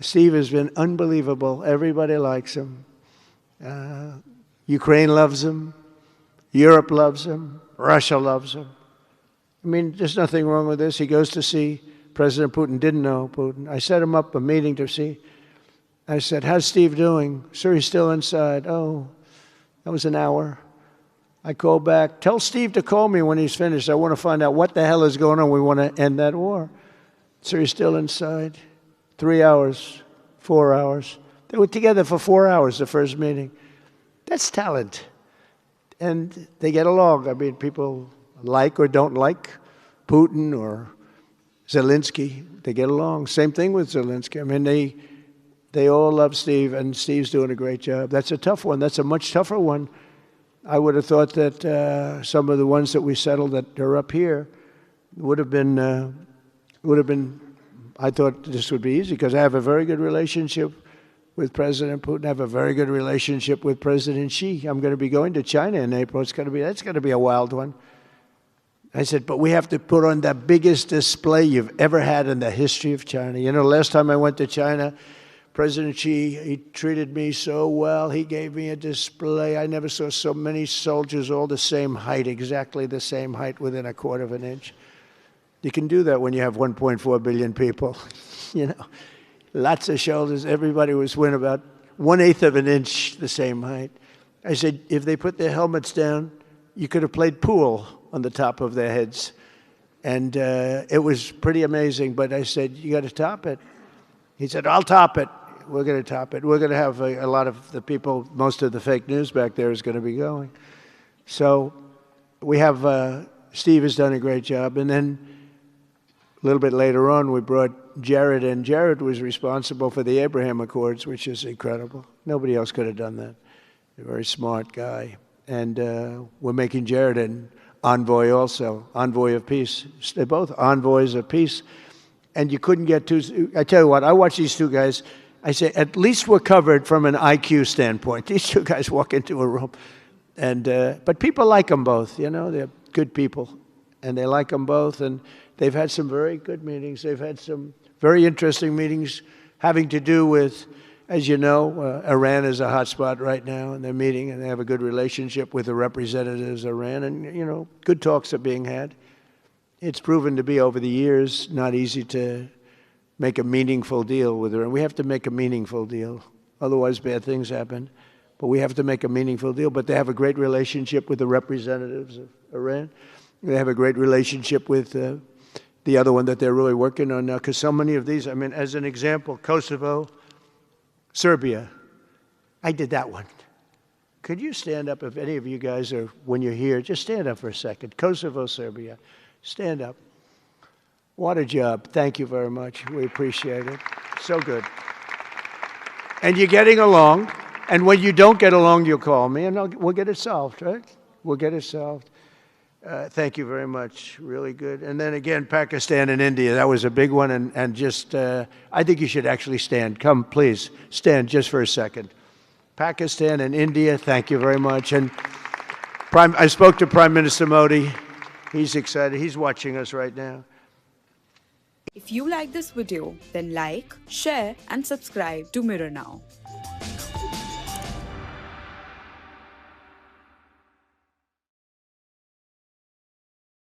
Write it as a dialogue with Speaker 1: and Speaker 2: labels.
Speaker 1: Steve has been unbelievable. Everybody likes him. Ukraine loves him. Europe loves him. Russia loves him. I mean, there's nothing wrong with this. He goes to see President Putin. Didn't know Putin. I set him up a meeting to see. I said, how's Steve doing? Sir, he's still inside. Oh, that was an hour. I called back. Tell Steve to call me when he's finished. I want to find out what the hell is going on. We want to end that war. Sir, he's still inside. 3 hours, 4 hours. They were together for 4 hours, the first meeting. That's talent. And they get along. I mean, people like or don't like Putin or Zelensky. They get along. Same thing with Zelensky. I mean, they all love Steve, and Steve's doing a great job. That's a tough one. That's a much tougher one. I would have thought that some of the ones that we settled that are up here would have been, I thought this would be easy because I have a very good relationship with President Putin. I have a very good relationship with President Xi. I'm going to be going to China in April. That's going to be a wild one. I said, but we have to put on the biggest display you've ever had in the history of China. You know, last time I went to China, President Xi, he treated me so well. He gave me a display. I never saw so many soldiers all the same height, exactly the same height within a quarter of an inch. You can do that when you have 1.4 billion people. You know, lots of shoulders. Everybody was within about 1/8 of an inch the same height. I said, if they put their helmets down, you could have played pool on the top of their heads. And it was pretty amazing. But I said, you got to top it. He said, I'll top it. We're going to top it. We're going to have a lot of the people, most of the fake news back there is going to be going. So we have, Steve has done a great job. And then a little bit later on, we brought Jared in. Jared was responsible for the Abraham Accords, which is incredible. Nobody else could have done that. A very smart guy. And we're making Jared an envoy also, envoy of peace. They're both envoys of peace. And you couldn't get two. I tell you what, I watch these two guys. I say, at least we're covered from an IQ standpoint. These two guys walk into a room. And but people like them both, you know. They're good people. And they like them both. And they've had some very good meetings. They've had some very interesting meetings having to do with, as you know, Iran is a hot spot right now. And they're meeting, and they have a good relationship with the representatives of Iran. And, you know, good talks are being had. It's proven to be, over the years, not easy to make a meaningful deal with Iran. We have to make a meaningful deal. Otherwise, bad things happen. But we have to make a meaningful deal. But they have a great relationship with the representatives of Iran. They have a great relationship with the other one that they're really working on now. Because so many of these, I mean, as an example, Kosovo, Serbia. I did that one. Could you stand up, if any of you guys are, when you're here, just stand up for a second. Kosovo, Serbia. Stand up. What a job. Thank you very much. We appreciate it. So good. And you're getting along. And when you don't get along, you'll call me, and we'll get it solved, right? We'll get it solved. Thank you very much. Really good. And then again, Pakistan and India. That was a big one. And just, I think you should actually stand. Come, please. Stand just for a second. Pakistan and India, thank you very much. And I spoke to Prime Minister Modi. He's excited. He's watching us right now.
Speaker 2: If you like this video, then like, share and subscribe to Mirror Now.